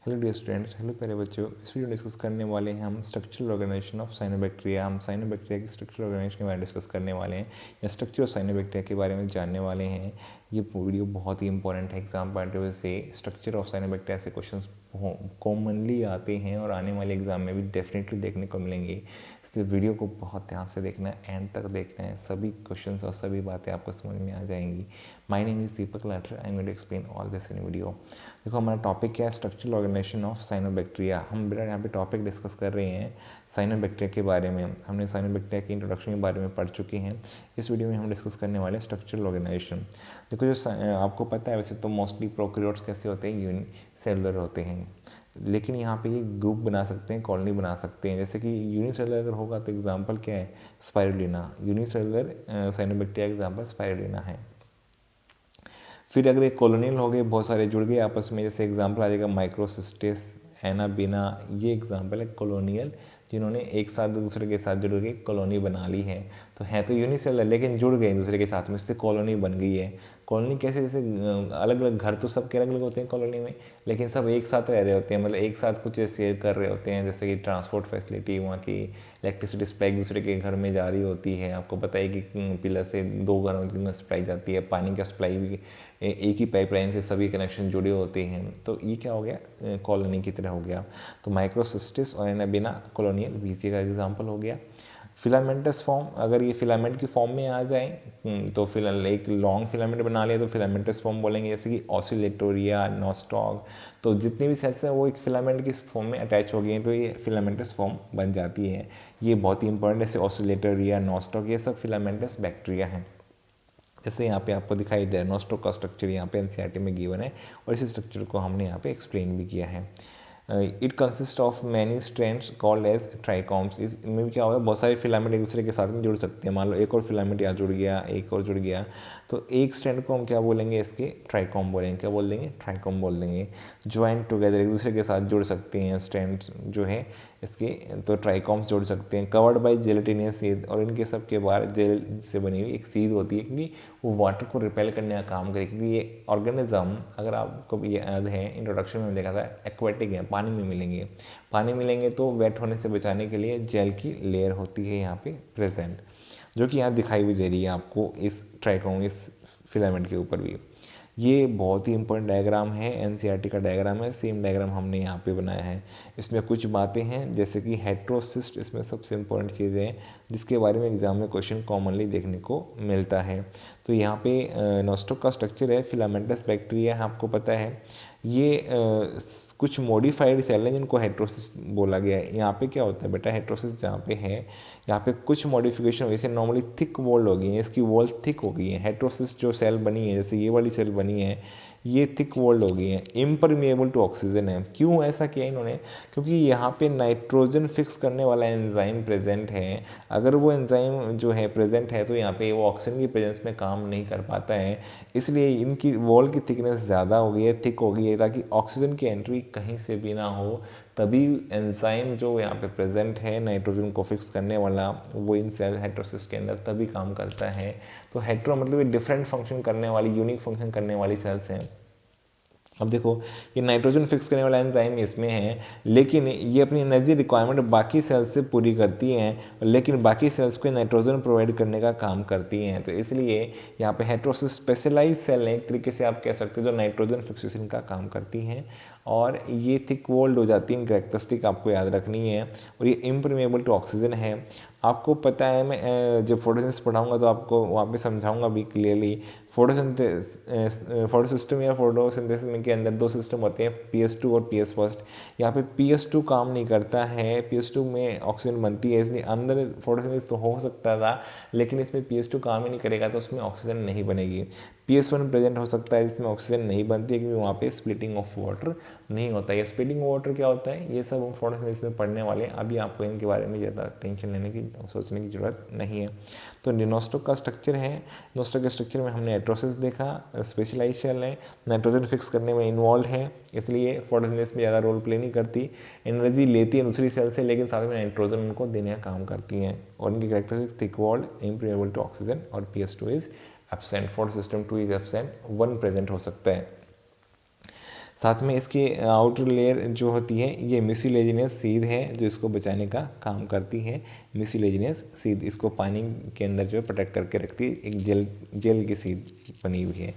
Hello dear students, hello प्यारे बच्चों। इस वीडियो में डिस्कस करने वाले हैं हम स्ट्रक्चरल ऑर्गेनाइजेशन ऑफ साइनोबैक्टीरिया। हम साइनोबैक्टीरिया की स्ट्रक्चरल ऑर्गेनाइजेशन के बारे में डिस्कस करने वाले हैं या स्ट्रक्चर ऑफ साइनोबैक्टीरिया के बारे में जानने वाले हैं। ये वीडियो बहुत ही इंपॉर्टेंट है एग्जाम पॉइंट ऑफ व्यू से। स्ट्रक्चर ऑफ साइनोबैक्टीरिया से क्वेश्चंस कॉमनली आते हैं और आने वाले एग्जाम में भी डेफिनेटली देखने को मिलेंगे, इसलिए वीडियो को बहुत ध्यान से देखना है, एंड तक देखना है। सभी क्वेश्चंस और सभी बातें आपको समझ में आ जाएंगी। My name is Deepak Lather, I am going to explain all this in video. देखो हमारा टॉपिक क्या है, स्ट्रक्चरल ऑर्गेनाइजेशन ऑफ साइनोबैक्टीरिया। हम बेटा यहाँ पे टॉपिक डिस्कस कर रहे हैं साइनोबैक्टीरिया के बारे में। हमने साइनोबैक्टीरिया के इंट्रोडक्शन के बारे में पढ़ चुके हैं। इस वीडियो में हम डिस्कस करने वाले हैं स्ट्रक्चरल ऑर्गेनाइजेशन। देखो जो आपको पता है वैसे तो मोस्टली प्रोकैरियोट्स कैसे होते हैं, यूनिसेलुलर होते हैं, लेकिन यहाँ पे ये ग्रुप बना सकते हैं, कॉलोनी बना सकते हैं। जैसे कि यूनिसेलुलर अगर होगा तो एग्जांपल क्या है, spirulina. Unicellular cyanobacteria example spirulina है। फिर अगर एक कॉलोनियल हो गए, बहुत सारे जुड़ गए आपस में, जैसे एग्जांपल आ जाएगा माइक्रोसिस्टिस, एनाबिना। ये एग्जांपल है कॉलोनियल, जिन्होंने एक साथ दूसरे के साथ जुड़ के कॉलोनी बना ली है। तो है तो यूनिसेलुलर लेकिन जुड़ गए दूसरे के साथ में, इससे कॉलोनी बन गई है। कॉलोनी कैसे, जैसे अलग अलग घर तो सबके अलग अलग होते हैं कॉलोनी में, लेकिन सब एक साथ रह रहे होते हैं, मतलब एक साथ कुछ शेयर कर रहे होते हैं। जैसे कि ट्रांसपोर्ट फैसिलिटी, वहाँ की इलेक्ट्रिसिटी सप्लाई एक दूसरे के घर में जा रही होती है। आपको पता है कि पिलर से 2 घरों में सप्लाई जाती है, पानी का सप्लाई भी एक ही पाइपलाइन से सभी कनेक्शन जुड़े होते हैं। तो ये क्या हो गया, कॉलोनी की तरह हो गया। तो माइक्रोसिस्टिस और एनाबिना कॉलोनियल बीसी का एग्जाम्पल हो गया। फिलामेंटस फॉर्म, अगर ये फिलामेंट की फॉर्म में आ जाए तो फिलहाल एक लॉन्ग फिलामेंट बना लिया तो फिलामेंटस फॉर्म बोलेंगे। जैसे कि ऑसिलेटोरिया, नोस्टॉक, तो जितनी भी सेल्स हैं वो एक फिलामेंट की फॉर्म में अटैच हो गई हैं, तो ये फिलामेंटस फॉर्म बन जाती है। ये बहुत ही इंपॉर्टेंट, जैसे ऑसिलेटोरिया, नोस्टॉक, ये सब फिलामेंटस बैक्टीरिया हैं। जैसे यहाँ पे आपको दिखाई दे रहा है नोस्टॉक का स्ट्रक्चर यहाँ पे एनसीईआरटी में गिवन है, और इसी स्ट्रक्चर को हमने यहाँ पे एक्सप्लेन भी किया है। It consist of many strands called as trichomes. इसमें भी क्या होगा, बहुत सारे फिलामेंट एक दूसरे के साथ में जुड़ सकते हैं। मान लो एक और फिलामेंट यहाँ जुड़ गया, एक और जुड़ गया, तो एक स्ट्रैंड को हम क्या बोलेंगे, इसके ट्राइकॉम बोलेंगे। क्या बोल देंगे, ट्राइकॉम बोल देंगे। ज्वाइंट टुगेदर, एक दूसरे के साथ जुड़ सकते हैं स्ट्रैंड्स जो है इसके, तो ट्राइकॉम्स जोड़ सकते हैं। कवर्ड बाई जेलेटिनियस सीड, और इनके सब के बाहर जेल से बनी हुई एक सीड होती है, क्योंकि वो वाटर को रिपेल करने का काम करे। क्योंकि ये ऑर्गेनिज्म, अगर आपको याद है इंट्रोडक्शन में देखा था, एक्वेटिक है, पानी में मिलेंगे। पानी मिलेंगे तो वेट होने से बचाने के लिए जेल की लेयर होती है यहाँ पे प्रेजेंट, जो कि यहाँ दिखाई भी दे रही है आपको इस ट्राइकोम, इस फिलामेंट के ऊपर भी। ये बहुत ही इंपॉर्टेंट डायग्राम है, एनसीईआरटी का डायग्राम है, सेम डायग्राम हमने यहाँ पे बनाया है। इसमें कुछ बातें हैं, जैसे कि हेट्रोसिस्ट, इसमें सबसे इंपॉर्टेंट चीज़ है जिसके बारे में एग्जाम में क्वेश्चन कॉमनली देखने को मिलता है। तो यहाँ पे नोस्टॉक का स्ट्रक्चर है, फिलामेंटस बैक्टीरिया है, आपको पता है। ये कुछ मॉडिफाइड सेल हैं जिनको हेट्रोसिस्ट बोला गया है। यहाँ पे क्या होता है बेटा, हेट्रोसिस्ट जहाँ पे है, यहाँ पे कुछ मॉडिफिकेशन हुई, जैसे नॉर्मली थिक वॉल हो गई है, इसकी वॉल थिक हो गई है। हेट्रोसिस्ट जो सेल बनी है, जैसे ये वाली सेल बनी है, ये थिक वॉल्ड हो गई है, इम्परमिएबल टू ऑक्सीजन है। क्यों ऐसा किया इन्होंने, क्योंकि यहाँ पे नाइट्रोजन फिक्स करने वाला एंजाइम प्रेजेंट है। अगर वो एंजाइम जो है प्रेजेंट है तो यहाँ पे वो ऑक्सीजन की प्रेजेंस में काम नहीं कर पाता है, इसलिए इनकी वॉल की थिकनेस ज़्यादा हो गई है, थिक हो गई है, ताकि ऑक्सीजन की एंट्री कहीं से भी ना हो। तभी एंजाइम जो यहाँ पे प्रेजेंट है नाइट्रोजन को फिक्स करने वाला, वो इन सेल हेट्रोसिस्ट के अंदर तभी काम करता है। तो हेट्रो मतलब ये डिफरेंट फंक्शन करने वाली, यूनिक फंक्शन करने वाली सेल्स हैं। अब देखो ये नाइट्रोजन फिक्स करने वाला एंजाइम इसमें है, लेकिन ये अपनी एनर्जी रिक्वायरमेंट बाकी सेल्स से पूरी करती हैं, लेकिन बाकी सेल्स को नाइट्रोजन प्रोवाइड करने का काम करती हैं। तो इसलिए यहाँ पे हेट्रोसिस स्पेशलाइज सेल है, एक तरीके से आप कह सकते हो, जो नाइट्रोजन फिक्सेशन का काम करती हैं, और ये थिक वॉल्ड हो जाती है। कैरेक्टरिस्टिक आपको याद रखनी है, और ये इम्परमेबल टू ऑक्सीजन है। आपको पता है, मैं जब फोटोसिंथेसिस पढ़ाऊंगा तो आपको वहाँ पे समझाऊंगा भी क्लियरली। फोटोसिस्टम या फोटोसिंथेसिस में के अंदर 2 सिस्टम होते हैं, PS2 और PS फर्स्ट। यहाँ पे PS2 काम नहीं करता है, PS2 में ऑक्सीजन बनती है, इसलिए अंदर फोटोसिंथेसिस तो हो सकता था, लेकिन इसमें PS2 काम ही नहीं करेगा, तो उसमें ऑक्सीजन नहीं बनेगी। PS1 प्रेजेंट हो सकता है, इसमें ऑक्सीजन नहीं बनती है, क्योंकि वहाँ पे स्प्लिटिंग ऑफ वाटर नहीं होता है। स्प्लिटिंग ऑफ वाटर क्या होता है, ये सब हम फोटोसिंथेसिस में पढ़ने वाले हैं, अभी आपको इनके बारे में ज़्यादा टेंशन लेने की, सोचने की जरूरत नहीं है। तो नोस्टॉक का स्ट्रक्चर है, नोस्टॉक के स्ट्रक्चर में हमने हेट्रोसिस देखा, स्पेशलाइज सेल है, नाइट्रोजन फिक्स करने में इन्वॉल्व है, इसलिए फोटोसिंथेसिस में ज़्यादा रोल प्ले नहीं करती, एनर्जी लेती है दूसरी सेल से, लेकिन साथ में नाइट्रोजन उनको देने का काम करती हैं। और इनकी characteristic thick walled, impermeable to oxygen, और PS2 is absent, photosystem 2 is absent, 1 present हो सकता है। साथ में इसकी आउटर लेयर जो होती है ये म्यूसिलेजिनियस सीड है जो इसको बचाने का काम करती है। म्यूसिलेजिनियस सीड इसको पानी के अंदर जो है प्रोटेक्ट करके रखती है, एक जेल की सीड बनी हुई है।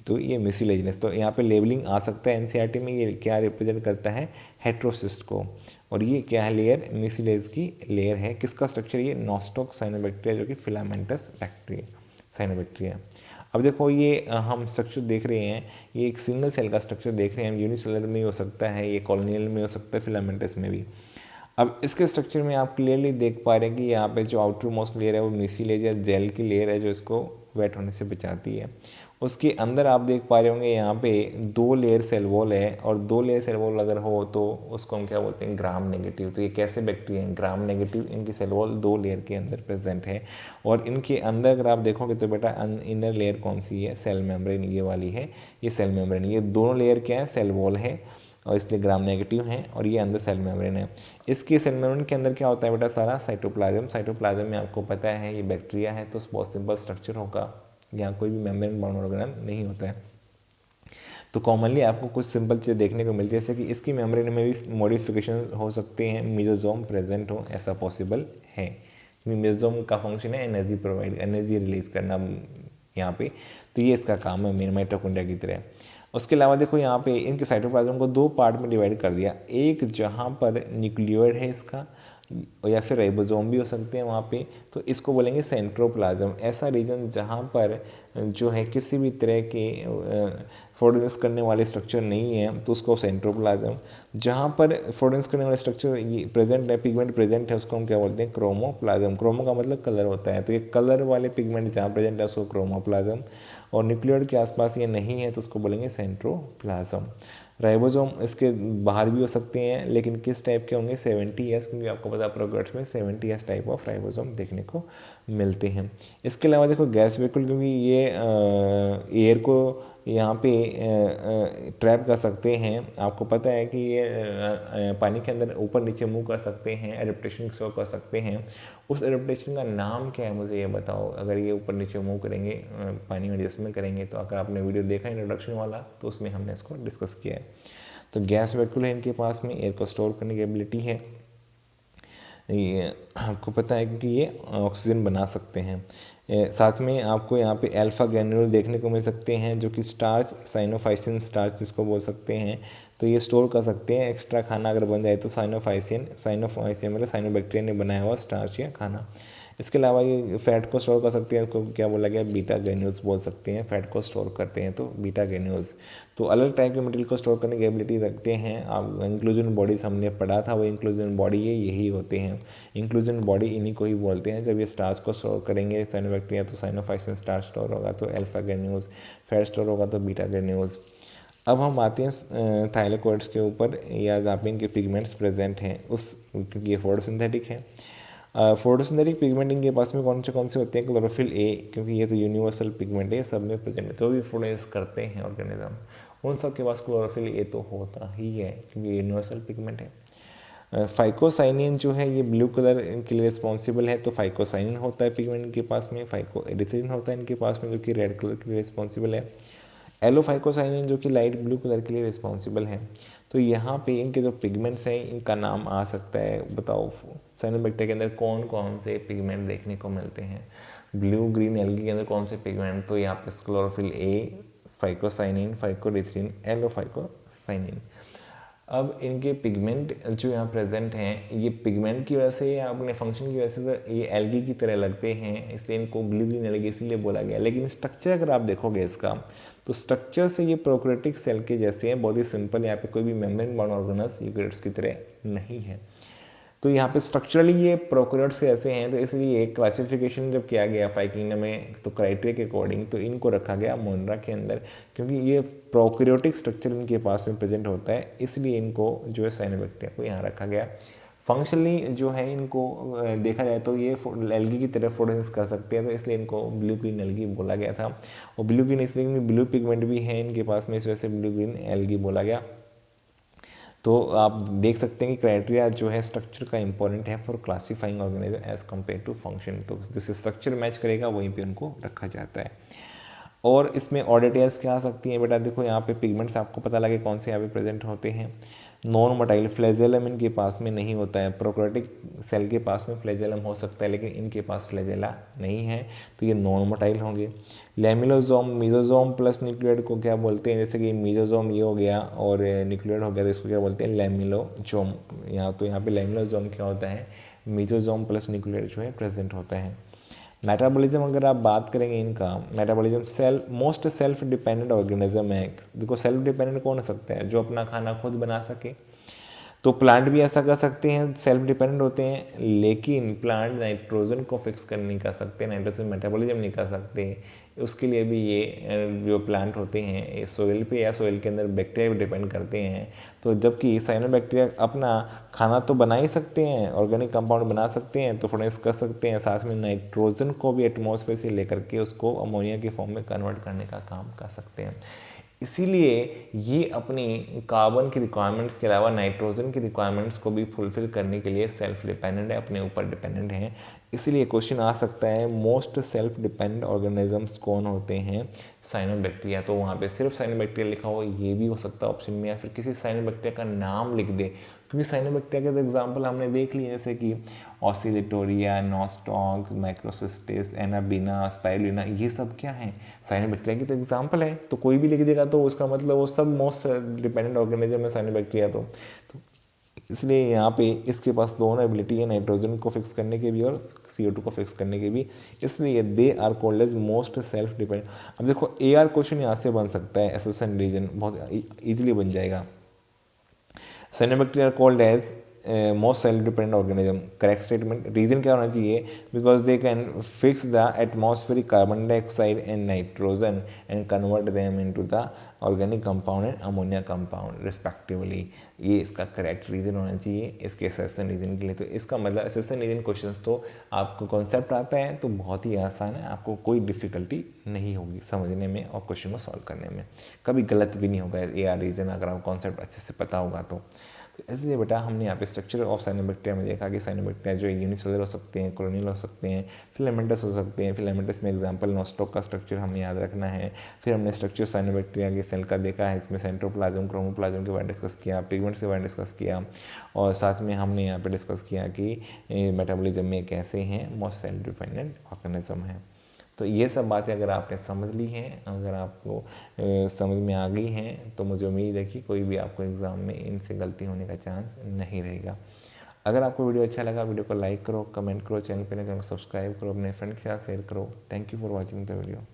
तो ये म्यूसिलेजिनस, तो यहाँ पे लेबलिंग आ सकता है एनसीईआरटी में, ये क्या रिप्रेजेंट करता है, हेट्रोसिस्ट को। और ये क्या है लेयर, म्यूसिलेज की लेयर है। किसका स्ट्रक्चर, ये नॉस्टॉक साइनोबैक्टीरिया जो कि फिलामेंटस बैक्टीरिया साइनोबैक्टीरिया। अब देखो ये हम स्ट्रक्चर देख रहे हैं, ये एक सिंगल सेल का स्ट्रक्चर देख रहे हैं, यूनिसेलुलर में हो सकता है, ये कॉलोनियल में हो सकता है, फिलामेंटस में भी। अब इसके स्ट्रक्चर में आप क्लियरली देख पा रहे हैं कि यहाँ पे जो आउटर मोस्ट लेयर है वो म्यूसिलेज या जेल की लेयर है जो इसको वेट होने से बचाती है। उसके अंदर आप देख पा रहे होंगे यहाँ पे 2 लेयर सेल वॉल है, और 2 लेयर सेल वॉल अगर हो तो उसको हम क्या बोलते हैं, ग्राम नेगेटिव। तो ये कैसे बैक्टीरिया हैं, ग्राम नेगेटिव, इनकी सेल वॉल 2 लेयर के अंदर प्रेजेंट है। और इनके अंदर अगर आप देखोगे तो बेटा इनर लेयर कौन सी है, सेल मेम्ब्रेन ये वाली है, ये सेल मेम्ब्रेन। ये दोनों लेयर क्या है, सेल वॉल है और इसलिए ग्राम नेगेटिव है, और ये अंदर सेल मेम्ब्रेन है। इसके सेल मेम्ब्रेन के अंदर क्या होता है बेटा, सारा साइटोप्लाज्म। साइटोप्लाज्म में आपको पता है ये बैक्टीरिया है तो बहुत सिंपल स्ट्रक्चर होगा, यहाँ कोई भी मेम्ब्रेन बाउंड ऑर्गेनेल नहीं होता है। तो कॉमनली आपको कुछ सिंपल चीज़ें देखने को मिलती है, जैसे कि इसकी मेम्ब्रेन में भी मॉडिफिकेशन हो सकते हैं, मेसोसोम प्रेजेंट हो, ऐसा पॉसिबल है। क्योंकि मेसोसोम का फंक्शन है एनर्जी प्रोवाइड, एनर्जी रिलीज करना यहाँ पे, तो ये इसका काम है मेन माइटोकॉन्ड्रिया की तरह। उसके अलावा देखो यहाँ पे इनके साइटोप्लाज्म को 2 पार्ट में डिवाइड कर दिया, एक जहाँ पर न्यूक्लियोइड है इसका, या फिर राइबोसोम भी हो सकते हैं वहाँ पे, तो इसको बोलेंगे सेंट्रोप्लाज्म। ऐसा रीजन जहाँ पर जो है किसी भी तरह के फोटोसिंथेसिस करने वाले स्ट्रक्चर नहीं है तो उसको सेंट्रोप्लाज्म। जहाँ पर फोटोसिंथेसिस करने वाले स्ट्रक्चर ये प्रेजेंट है, पिगमेंट प्रेजेंट है, उसको हम क्या बोलते हैं, क्रोमोप्लाज्म। क्रोमो का मतलब कलर होता है, तो ये कलर वाले पिगमेंट जहाँ प्रेजेंट है उसको क्रोमोप्लाज्म, और न्यूक्लियोइड के आसपास ये नहीं है तो उसको बोलेंगे सेंट्रोप्लाज्म। राइबोसोम इसके बाहर भी हो सकते हैं, लेकिन किस टाइप के होंगे, 70S, क्योंकि आपको पता है प्रोकैरियोट्स में 70S टाइप ऑफ राइबोसोम देखने को मिलते हैं। इसके अलावा देखो गैस वेहिकल, क्योंकि ये एयर को यहाँ पे ट्रैप कर सकते हैं। आपको पता है कि ये पानी के अंदर ऊपर नीचे मूव कर सकते हैं, एडेप्टेशन शो कर सकते हैं। उस एडेप्टेशन का नाम क्या है मुझे ये बताओ, अगर ये ऊपर नीचे मूव करेंगे, पानी में एडजस्टमेंट करेंगे। तो अगर आपने वीडियो देखा इंट्रोडक्शन वाला तो उसमें हमने इसको डिस्कस किया है। तो गैस वेहिकल है इनके पास में, एयर को स्टोर करने की एबिलिटी है, ये आपको पता है क्योंकि ये ऑक्सीजन बना सकते हैं। साथ में आपको यहाँ पे अल्फा ग्रैन्यूल देखने को मिल सकते हैं जो कि स्टार्च, साइनोफाइसिन स्टार्च जिसको बोल सकते हैं, तो ये स्टोर कर सकते हैं। एक्स्ट्रा खाना अगर बन जाए तो साइनोफाइसिन मतलब साइनोबैक्टीरिया ने बनाया हुआ स्टार्च या खाना। इसके अलावा ये फैट को स्टोर कर सकते हैं, उसको क्या बोला गया, बीटा ग्रेन्यूल्स बोल सकते हैं। फैट को स्टोर करते हैं तो बीटा ग्रेन्यूल्स। तो अलग टाइप के मटेरियल को स्टोर करने की एबिलिटी रखते हैं। आप इंक्लूजन बॉडीज हमने पढ़ा था, वो इंक्लूजन बॉडी यही होते हैं, इंक्लूजन बॉडी इन्हीं को ही बोलते हैं। जब ये स्टार्च को स्टोर करेंगे साइनोबैक्टीरिया तो साइनोफाइसिन स्टार्च स्टोर होगा तो अल्फा ग्रेन्यूल्स, फैट स्टोर होगा तो बीटा ग्रेन्यूल्स। अब हम आते हैं थाइलाकोइड्स के ऊपर, या जहाँ पे इनके पिगमेंट्स प्रेजेंट हैं उस, क्योंकि ये फोटोसिंथेटिक है। फोटोसिंथेटिक पिगमेंट इनके पास में कौन से होते हैं, क्लोरोफिल ए, क्योंकि ये तो यूनिवर्सल पिगमेंट है, सब में प्रेजेंट है। तो भी फोटोसिंथेसिस करते हैं ऑर्गेनिज्म, उन सब के पास क्लोरोफिल ए तो होता ही है क्योंकि यूनिवर्सल पिगमेंट है। फाइकोसाइनिन जो है ये ब्लू कलर के लिए रिस्पॉन्सिबल है, तो फाइकोसाइनिन होता है पिगमेंट इनके पास में। फाइकोएरिथ्रिन होता है इनके पास में जो कि रेड कलर के लिए रिस्पॉन्सिबल है। एलोफाइकोसाइनिन जो कि लाइट ब्लू कलर के लिए रिस्पॉन्सिबल है। तो यहाँ पे इनके जो पिगमेंट्स हैं इनका नाम आ सकता है, बताओ साइनोबैक्टीरिया के अंदर कौन कौन से पिगमेंट देखने को मिलते हैं। ब्लू ग्रीन एल्गी के अंदर कौन से पिगमेंट, तो यहाँ पे क्लोरोफिल ए, फाइकोसाइनिन, फाइकोरिथ्रिन, एलोफाइकोसाइनिन। अब इनके पिगमेंट जो यहाँ प्रेजेंट हैं, ये पिगमेंट की वजह से या अपने फंक्शन की वजह से तो ये एल्गी की तरह लगते हैं, इसलिए इनको ब्लू ग्रीन एल्गी इसीलिए बोला गया। लेकिन स्ट्रक्चर अगर आप देखोगे इसका, तो स्ट्रक्चर से ये प्रोकैरियोटिक सेल के जैसे हैं, बहुत ही सिंपल। यहाँ पे कोई भी मेम्ब्रेन बाउंड ऑर्गेनेल्स यूकैरियोट्स की तरह नहीं है। तो यहाँ पे स्ट्रक्चरली ये प्रोकैरियोट्स के ऐसे हैं, तो इसलिए एक क्लासिफिकेशन जब किया गया फाइकिंगडम में तो क्राइटेरिया के अकॉर्डिंग तो इनको रखा गया मोनरा के अंदर, क्योंकि ये प्रोकैरियोटिक स्ट्रक्चर इनके पास में प्रेजेंट होता है, इसलिए इनको जो है साइनोबैक्टीरिया को यहाँ रखा गया। फंक्शनली जो है इनको देखा जाए तो ये एल्गी की तरह फोटोसिंथेसिस कर सकते हैं, तो इसलिए इनको ब्लू ग्रीन एल्गी बोला गया था। और ब्लू ग्रीन इसलिए ब्लू पिगमेंट भी है इनके पास में, इस वजह से ब्लू ग्रीन एल्गी बोला गया। तो आप देख सकते हैं कि क्राइटेरिया जो है स्ट्रक्चर का इंपॉर्टेंट है for classifying organism as compare to function. तो जिससे स्ट्रक्चर मैच करेगा वहीं पे उनको रखा जाता है। और इसमें और डिटेल्स क्या आ सकती हैं बेटा, देखो यहाँ पे पिगमेंट्स आपको पता लगे कौन से यहाँ पे प्रेजेंट होते हैं। नॉन मोटाइल फ्लैजेलम इनके पास में नहीं होता है, प्रोकैरियोटिक सेल के पास में फ्लैजेलम हो सकता है लेकिन इनके पास फ्लैजेला नहीं है, तो ये नॉन मोटाइल होंगे। लेमिलोजोम, मीजोजोम प्लस न्यूक्लियोइड को क्या बोलते हैं, जैसे कि मीजोजोम ये हो गया और न्यूक्लियोइड हो गया, तो इसको क्या बोलते हैं, लेमिलोजोम। यहाँ पे लेमिलोजोम क्या होता है, मीजोजोम प्लस न्यूक्लियोइड जो है प्रेजेंट होता है। मेटाबॉलिज्म अगर आप बात करेंगे इनका, metabolism most self dependent organism है। देखो सेल्फ डिपेंडेंट कौन हो सकता है, जो अपना खाना खुद बना सके, तो प्लांट भी ऐसा कर सकते हैं, सेल्फ डिपेंडेंट होते हैं, लेकिन प्लांट नाइट्रोजन को फिक्स कर नहीं कर सकते, नाइट्रोजन मेटाबॉलिज्म नहीं कर सकते। उसके लिए भी ये जो प्लांट होते हैं ये सॉइल पे या सॉइल के अंदर बैक्टीरिया पे डिपेंड करते हैं। तो जबकि साइनोबैक्टीरिया अपना खाना तो बना ही सकते हैं, ऑर्गेनिक कंपाउंड बना सकते हैं, तो फर्नेस कर सकते हैं, साथ में नाइट्रोजन को भी एटमॉस्फेयर से लेकर के उसको अमोनिया के फॉर्म में कन्वर्ट करने का काम कर सकते हैं। इसीलिए ये अपनी कार्बन की रिक्वायरमेंट्स के अलावा नाइट्रोजन की रिक्वायरमेंट्स को भी फुलफिल करने के लिए सेल्फ डिपेंडेंट है, अपने ऊपर डिपेंडेंट हैं। इसीलिए क्वेश्चन आ सकता है मोस्ट सेल्फ डिपेंडेंट ऑर्गेनिजम्स कौन होते हैं, साइनोबैक्टीरिया। तो वहाँ पे सिर्फ साइनोबैक्टीरिया लिखा हो ये भी हो सकता है ऑप्शन में, या फिर किसी साइनोबैक्टीरिया का नाम लिख दे, क्योंकि साइनोबैक्टीरिया के तो एग्जाम्पल हमने देख लिए, जैसे कि Oscillatoria, Nostoc, Microcystis, Anabaena, spirulina, ये सब क्या है, साइनोबैक्टीरिया की तो एग्जाम्पल है। तो कोई भी लिख देगा तो उसका मतलब वो सब मोस्ट डिपेंडेंट ऑर्गेनिज्म है साइनोबैक्टीरिया। तो इसलिए यहाँ पे इसके पास दोनों एबिलिटी है, नाइट्रोजन को फिक्स करने के भी और CO2 को फिक्स करने के भी, इसलिए they are called as most self dependent. अब देखो AR क्वेश्चन यहाँ से बन सकता है, एसोसिएशन रीजन बहुत ईजिली बन जाएगा। Cyanobacteria called as most self dependent organism, correct statement. Reason क्या होना चाहिए, because they can fix the atmospheric carbon dioxide and nitrogen and convert them into the organic compound and ammonia compound respectively. ये इसका correct reason होना चाहिए इसके एसेसन reason के लिए। तो इसका मतलब एसेसन रीजन क्वेश्चंस तो आपको कॉन्सेप्ट आता है तो बहुत ही आसान है, आपको कोई डिफिकल्टी नहीं होगी समझने में और क्वेश्चन को सॉल्व करने में, कभी गलत भी नहीं होगा AR रीजन अगर आपको कॉन्सेप्ट अच्छे से पता होगा तो इसलिए बेटा हमने यहाँ पे स्ट्रक्चर ऑफ साइनोबैक्टीरिया में देखा कि साइनोबैक्टीरिया जो यूनिसेलुलर हो सकते हैं, कॉलोनियल हो सकते हैं, फिलामेंटस हो सकते हैं। फिलामेंटस में एग्जांपल नोस्टॉक का स्ट्रक्चर हमें याद रखना है। फिर हमने स्ट्रक्चर साइनोबैक्टीरिया के सेल का देखा है, इसमें सेंट्रोप्लाज्म, क्रोमोप्लाज्म के बारे में डिस्कस किया, पिगमेंट्स के बारे में डिस्कस किया, और साथ में हमने यहाँ पर डिस्कस किया कि मेटाबॉलिज्म में कैसे हैं मोस्ट सेल्फ डिपेंडेंट ऑर्गेनिज्म है। तो ये सब बातें अगर आपने समझ ली हैं, अगर आपको समझ में आ गई हैं, तो मुझे उम्मीद है कि कोई भी आपको एग्ज़ाम में इनसे गलती होने का चांस नहीं रहेगा। अगर आपको वीडियो अच्छा लगा, वीडियो को लाइक करो, कमेंट करो, चैनल पर नए सब्सक्राइब करो, अपने फ्रेंड के साथ शेयर करो। Thank you for watching the video.